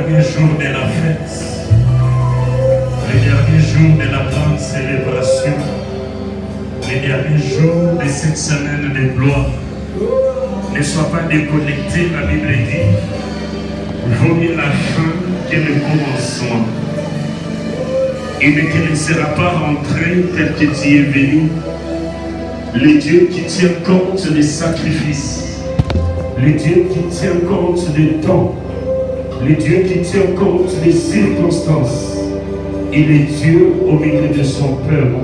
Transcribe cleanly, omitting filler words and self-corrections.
derniers jours de la fête, les derniers jours de la grande célébration, les derniers jours de cette semaine de gloire. Ne sois pas déconnecté, la Bible dit, vaut mieux la fin que le commencement. Il ne te laissera pas rentrer tel que tu es venu. Le Dieu qui tient compte des sacrifices, le Dieu qui tient compte des temps, le Dieu qui tient compte des circonstances. Il est Dieu au milieu de son peuple.